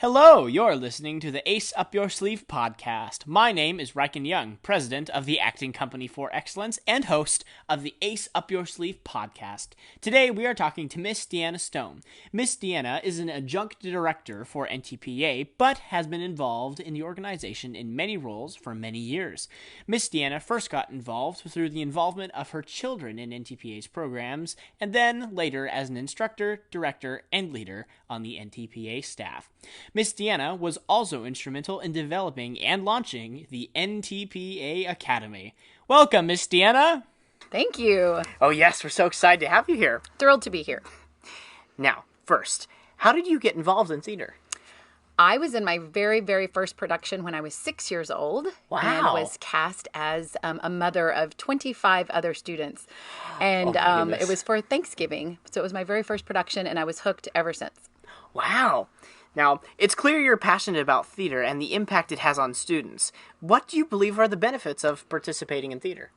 Hello, you're listening to the Ace Up Your Sleeve podcast. My name is Reichen Young, president of the Acting Company for Excellence and host of the Ace Up Your Sleeve podcast. Today we are talking to Miss DeAnna Stone. Miss DeAnna is an adjunct director for NTPA, but has been involved in the organization in many roles for many years. Miss DeAnna first got involved through the involvement of her children in NTPA's programs, and then later as an instructor, director, and leader on the NTPA staff. Miss DeAnna was also instrumental in developing and launching the NTPA Academy. Welcome, Miss DeAnna. Thank you. Oh yes, we're so excited to have you here. Thrilled to be here. Now, first, how did you get involved in theater? I was in my very, very first production when I was 6 years old. Wow. And was cast as a mother of 25 other students. And it was for Thanksgiving. So it was my very first production, and I was hooked ever since. Wow. Now, it's clear you're passionate about theater and the impact it has on students. What do you believe are the benefits of participating in theater?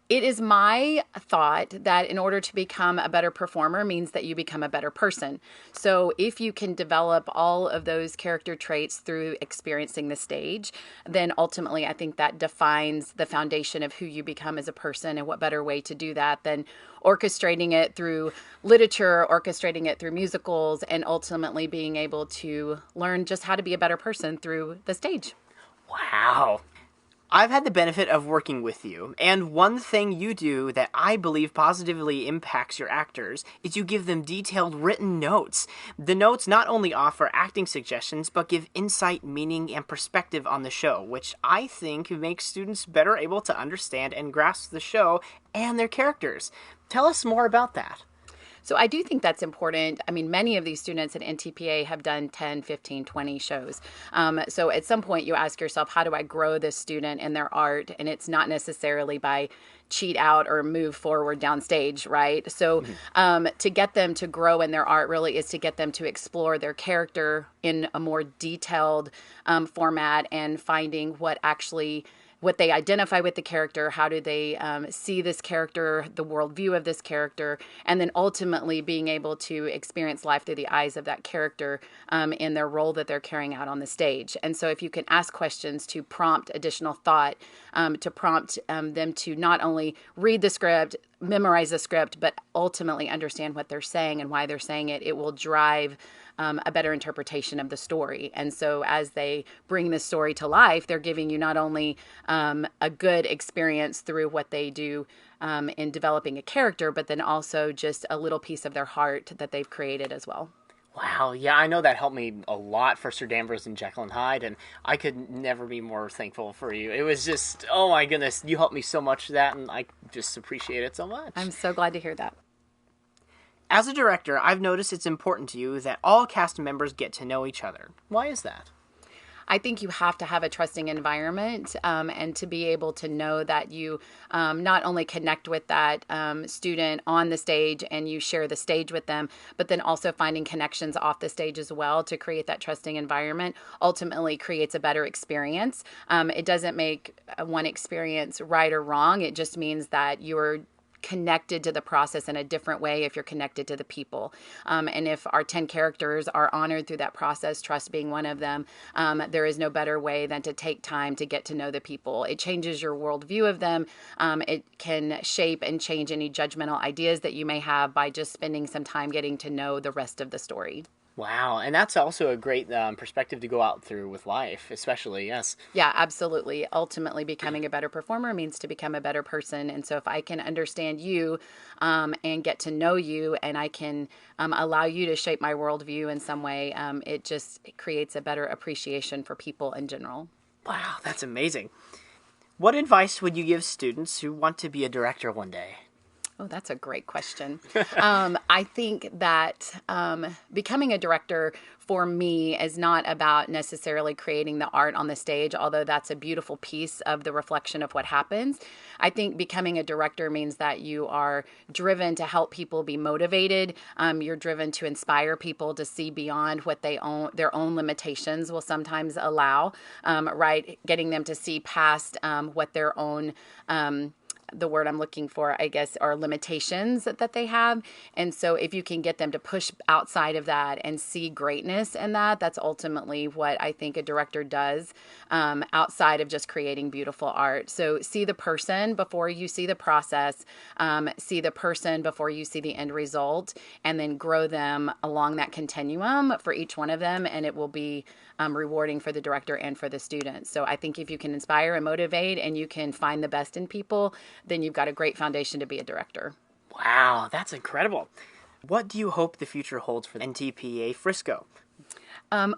It is my thought that in order to become a better performer means that you become a better person. So if you can develop all of those character traits through experiencing the stage, then ultimately I think that defines the foundation of who you become as a person. And what better way to do that than orchestrating it through literature, orchestrating it through musicals, and ultimately being able to learn just how to be a better person through the stage. Wow. I've had the benefit of working with you, and one thing you do that I believe positively impacts your actors is you give them detailed written notes. The notes not only offer acting suggestions, but give insight, meaning, and perspective on the show, which I think makes students better able to understand and grasp the show and their characters. Tell us more about that. So I do think that's important. I mean, many of these students at NTPA have done 10, 15, 20 shows. So at some point you ask yourself, how do I grow this student in their art? And it's not necessarily by cheat out or move forward downstage, right? So to get them to grow in their art really is to get them to explore their character in a more detailed format and finding what they identify with the character, how do they see this character, the worldview of this character, and then ultimately being able to experience life through the eyes of that character in their role that they're carrying out on the stage. And so if you can ask questions to prompt additional thought, to prompt them to not only read the script, memorize the script, but ultimately understand what they're saying and why they're saying it, it will drive a better interpretation of the story. And so as they bring the story to life, they're giving you not only a good experience through what they do in developing a character, but then also just a little piece of their heart that they've created as well. Wow, yeah, I know that helped me a lot for Sir Danvers and Jekyll and Hyde, and I could never be more thankful for you. It was just, oh my goodness, you helped me so much with that, and I just appreciate it so much. I'm so glad to hear that. As a director, I've noticed it's important to you that all cast members get to know each other. Why is that? I think you have to have a trusting environment and to be able to know that you not only connect with that student on the stage and you share the stage with them, but then also finding connections off the stage as well to create that trusting environment ultimately creates a better experience. It doesn't make one experience right or wrong. It just means that you're connected to the process in a different way if you're connected to the people. And if our 10 characters are honored through that process, trust being one of them, there is no better way than to take time to get to know the people. It changes your worldview of them. It can shape and change any judgmental ideas that you may have by just spending some time getting to know the rest of the story. Wow, and that's also a great perspective to go out through with life, especially, yes. Yeah, absolutely. Ultimately, becoming a better performer means to become a better person. And so if I can understand you and get to know you and I can allow you to shape my worldview in some way, it creates a better appreciation for people in general. Wow, that's amazing. What advice would you give students who want to be a director one day? Oh, that's a great question. I think that becoming a director for me is not about necessarily creating the art on the stage, although that's a beautiful piece of the reflection of what happens. I think becoming a director means that you are driven to help people be motivated. You're driven to inspire people to see beyond what their own limitations will sometimes allow, right? Getting them to see past what their own the word I'm looking for, I guess, are limitations that they have. And so if you can get them to push outside of that and see greatness in that, that's ultimately what I think a director does, outside of just creating beautiful art. So see the person before you see the process, see the person before you see the end result, and then grow them along that continuum for each one of them. And it will be rewarding for the director and for the students. So I think if you can inspire and motivate and you can find the best in people, then you've got a great foundation to be a director. Wow, that's incredible. What do you hope the future holds for NTPA Frisco?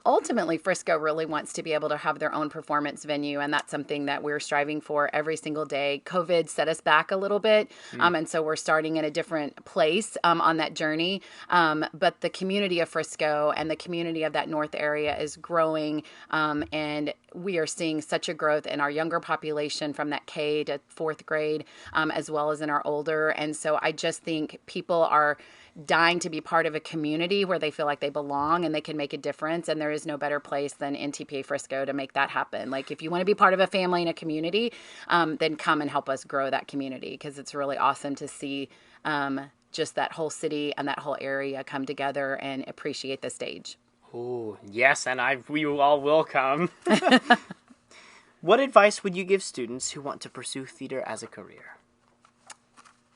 Ultimately, Frisco really wants to be able to have their own performance venue, and that's something that we're striving for every single day. COVID set us back a little bit, and so we're starting in a different place on that journey. But the community of Frisco and the community of that north area is growing, and we are seeing such a growth in our younger population from that K to fourth grade, as well as in our older. And so I just think people are dying to be part of a community where they feel like they belong and they can make a difference. And there is no better place than NTPA Frisco to make that happen. Like, if you want to be part of a family and a community, then come and help us grow that community, because it's really awesome to see just that whole city and that whole area come together and appreciate the stage. Oh, yes, and we all will come. What advice would you give students who want to pursue theater as a career?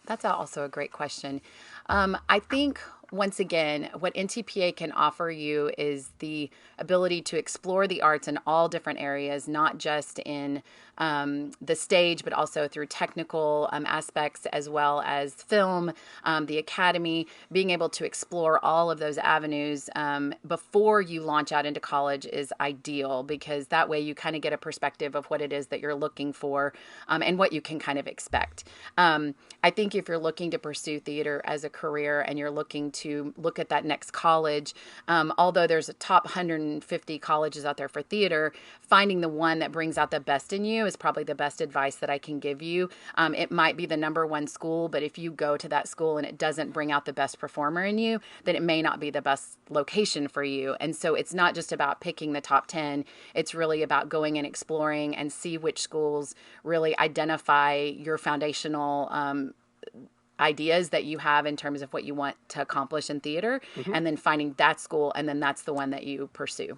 That's also a great question. I think, once again, what NTPA can offer you is the ability to explore the arts in all different areas, not just in the stage, but also through technical aspects, as well as film, the academy. Being able to explore all of those avenues before you launch out into college is ideal, because that way you kind of get a perspective of what it is that you're looking for and what you can kind of expect. I think if you're looking to pursue theater as a career and you're looking to look at that next college, although there's a top 150 colleges out there for theater, finding the one that brings out the best in you is probably the best advice that I can give you. It might be the number one school, but if you go to that school and it doesn't bring out the best performer in you, then it may not be the best location for you. And so it's not just about picking the top 10. It's really about going and exploring and see which schools really identify your foundational ideas that you have in terms of what you want to accomplish in theater, and then finding that school, and then that's the one that you pursue.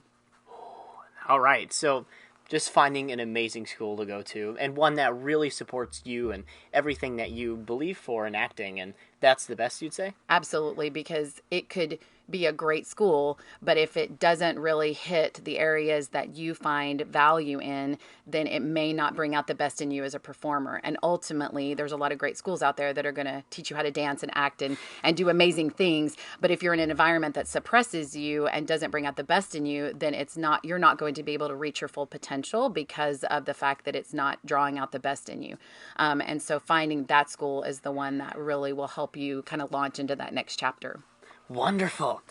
All right, so just finding an amazing school to go to, and one that really supports you and everything that you believe for in acting, and that's the best, you'd say? Absolutely, because it could be a great school, but if it doesn't really hit the areas that you find value in, then it may not bring out the best in you as a performer. And ultimately, there's a lot of great schools out there that are going to teach you how to dance and act and do amazing things. But if you're in an environment that suppresses you and doesn't bring out the best in you, then you're not going to be able to reach your full potential because of the fact that it's not drawing out the best in you. And so finding that school is the one that really will help you kind of launch into that next chapter. Wonderful.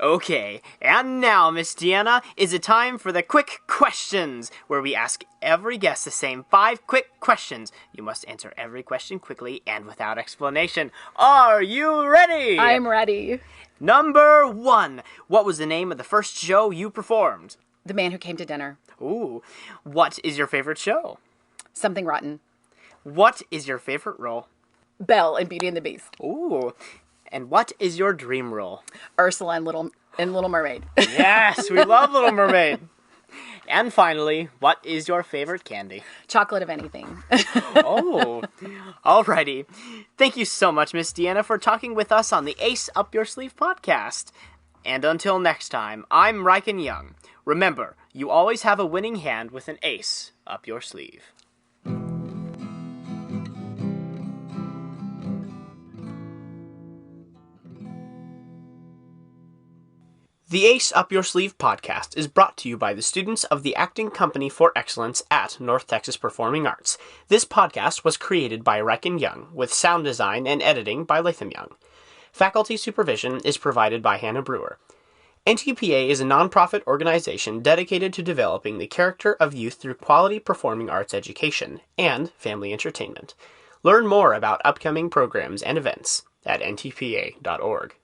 Okay, and now, Miss DeAnna, is it time for the quick questions, where we ask every guest the same 5 quick questions. You must answer every question quickly and without explanation. Are you ready? I'm ready. Number 1. What was the name of the first show you performed? The Man Who Came to Dinner. Ooh. What is your favorite show? Something Rotten. What is your favorite role? Belle in Beauty and the Beast. Ooh. And what is your dream role? Ursula in Little Mermaid. Yes, we love Little Mermaid. And finally, what is your favorite candy? Chocolate of anything. Oh, alrighty. Thank you so much, Miss DeAnna, for talking with us on the Ace Up Your Sleeve podcast. And until next time, I'm Reichen Young. Remember, you always have a winning hand with an ace up your sleeve. The Ace Up Your Sleeve podcast is brought to you by the students of the Acting Company for Excellence at North Texas Performing Arts. This podcast was created by Reichen Young, with sound design and editing by Latham Young. Faculty supervision is provided by Hannah Brewer. NTPA is a nonprofit organization dedicated to developing the character of youth through quality performing arts education and family entertainment. Learn more about upcoming programs and events at ntpa.org.